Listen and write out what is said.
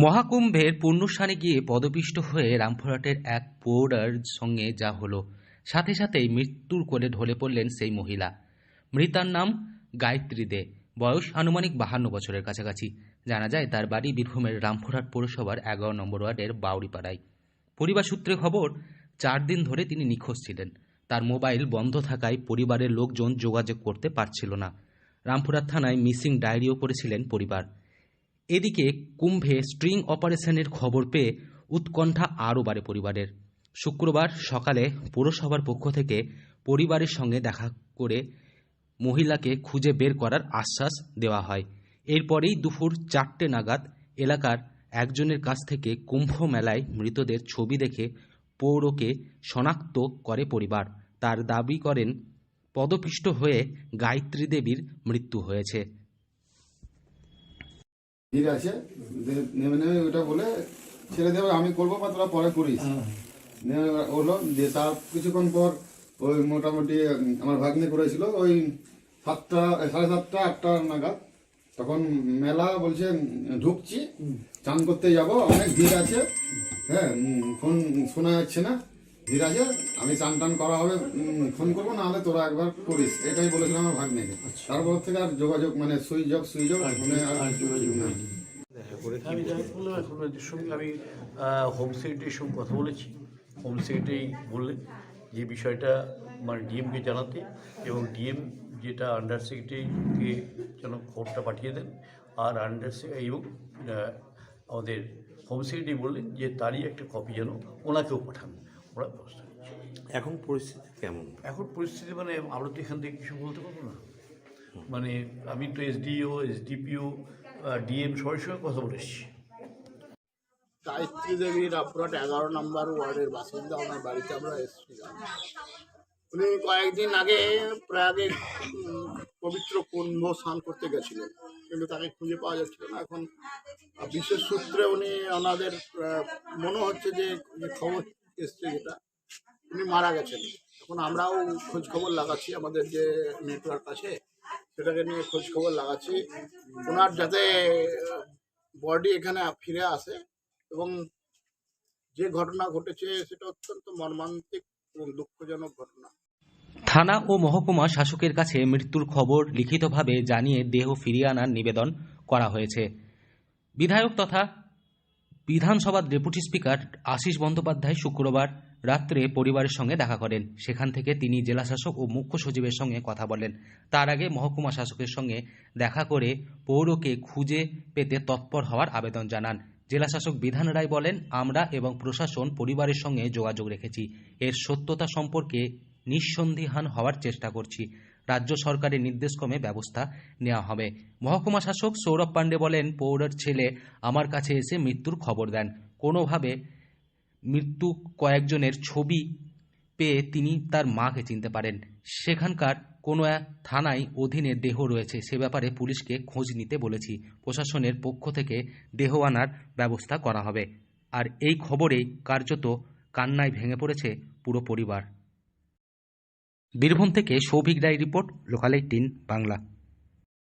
মহাকুম্ভের পুণ্যস্থানে গিয়ে পদপিষ্ট হয়ে রামপুরহাটের এক প্রৌঢ়ার সঙ্গে যা হলো, সাথে সাথেই মৃত্যুর কোলে ঢলে পড়লেন সেই মহিলা। মৃতার নাম গায়ত্রী দে, বয়স আনুমানিক 52 বছরের কাছাকাছি। জানা যায় তার বাড়ি বীরভূমের রামপুরহাট পৌরসভার 11 নম্বর ওয়ার্ডের বাউরিপাড়ায়। পরিবার সূত্রে খবর, 4 দিন ধরে তিনি নিখোঁজ ছিলেন। তার মোবাইল বন্ধ থাকায় পরিবারের লোকজন যোগাযোগ করতে পারছিল না। রামপুরহাট থানায় মিসিং ডায়েরিও করেছিলেন পরিবার। এদিকে কুম্ভে স্ট্রিং অপারেশনের খবর পেয়ে উৎকণ্ঠা আরও বাড়ে পরিবারের। শুক্রবার সকালে পৌরসভার পক্ষ থেকে পরিবারের সঙ্গে দেখা করে মহিলাকে খুঁজে বের করার আশ্বাস দেওয়া হয়। এরপরেই দুপুর 4টে নাগাদ এলাকার একজনের কাছ থেকে কুম্ভ মেলায় মৃতদের ছবি দেখে পৌরকে শনাক্ত করে পরিবার। তার দাবি করেন পদপিষ্ট হয়ে গায়ত্রী দেবীর মৃত্যু হয়েছে। ঠিক আছে, নেমে নেমে ওটা বলে ছেড়ে দেবে, আমি করবো বা তোরা পরে করিস। নেমে হলো যে তার কিছুক্ষণ পর ওই মোটামুটি আমার ভাগ্নে করেছিল ওই 7টা, 7:30, 8টা নাগাদ। তখন মেলা বলছে ঢুকছি, চান করতে যাব, অনেক ভিড় আছে, হ্যাঁ ফোন শোনা যাচ্ছে না, ভিড় আছে, আমি চান টান করা হবে, ফোন করবো, নাহলে তোরা একবার করিস, এটাই বলেছিলাম আমার ভাগ্নেকে। তারপর থেকে আর যোগাযোগ মানে সুইচ অফ ফোনে আর যোগাযোগ নেই। আমি যাই বললাম, এখন এদের সঙ্গে আমি হোম সেক্রেটারির সঙ্গে কথা বলেছি। হোম সেক্রেটারি বললেন যে বিষয়টা মানে ডিএমকে জানাতে, এবং ডিএম যেটা আন্ডার সেক্রেটারিকে যেন খবরটা পাঠিয়ে দেন। আর এবং আমাদের হোম সেক্রেটারি বললেন যে তারই একটা কপি যেন ওনাকেও পাঠান, ওরা ব্যবস্থা করছে। এখন পরিস্থিতি কেমন? এখন পরিস্থিতি মানে আমরা তো এখান থেকে কিছু বলতে পারবো না। মানে আমি তো এসডিও, এসডিপিও, ডিএম সবার সঙ্গে কথা বলে এসেছি। গায়ত্রী দেবী রামপুরহাট 11 নম্বর ওয়ার্ডের বাসিন্দা। ওনার বাড়িতে আমরা এসেছিলাম। উনি কয়েকদিন আগে প্রয়াগে পবিত্র কুম্ভ স্নান করতে গেছিলেন, কিন্তু তাকে খুঁজে পাওয়া যাচ্ছিল না। এখন বিশেষ সূত্রে উনি ওনাদের মনে হচ্ছে যে খবর এসছে যেটা, উনি মারা গেছেন। এখন আমরাও খোঁজ খবর লাগাচ্ছি, আমাদের যে নেটওয়ার্ক আছে সেটাকে নিয়ে খোঁজ খবর লাগাচ্ছি ওনার যাতে বডি এখানে ফিরে আসে। এবং যে ঘটনা ঘটেছে সেটা অত্যন্ত মর্মান্তিক এবং দুঃখজনক ঘটনা। থানা ও মহকুমা শাসকের কাছে মৃত্যুর খবর লিখিতভাবে জানিয়ে দেহ ফিরিয়ে আনার নিবেদন করা হয়েছে। বিধায়ক তথা বিধানসভার ডেপুটি স্পিকার আশিস বন্দ্যোপাধ্যায় শুক্রবার রাত্রে পরিবারের সঙ্গে দেখা করেন। সেখান থেকে তিনি জেলাশাসক ও মুখ্য সচিবের সঙ্গে কথা বলেন। তার আগে মহকুমা শাসকের সঙ্গে দেখা করে পৌরকে খুঁজে পেতে তৎপর হওয়ার আবেদন জানান। জেলাশাসক বিধান রায় বলেন, আমরা এবং প্রশাসন পরিবারের সঙ্গে যোগাযোগ রেখেছি, এর সত্যতা সম্পর্কে নিঃসন্দিহান হওয়ার চেষ্টা করছি। রাজ্য সরকারের নির্দেশক্রমে ব্যবস্থা নেওয়া হবে। মহকুমা শাসক সৌরভ পাণ্ডে বলেন, পৌরের ছেলে আমার কাছে এসে মৃত্যুর খবর দেন। কোনোভাবে মৃত্যু কয়েকজনের ছবি পেয়ে তিনি তার মাকে চিনতে পারেন। সেখানকার কোনো এক থানায় অধীনে দেহ রয়েছে, সে ব্যাপারে পুলিশকে খোঁজ নিতে বলেছি। প্রশাসনের পক্ষ থেকে দেহ আনার ব্যবস্থা করা হবে। আর এই খবরেই কার্যত কান্নায় ভেঙে পড়েছে পুরো পরিবার। বীরভূম থেকে সৌভিক রায় রিপোর্ট, লোকাল 18 বাংলা।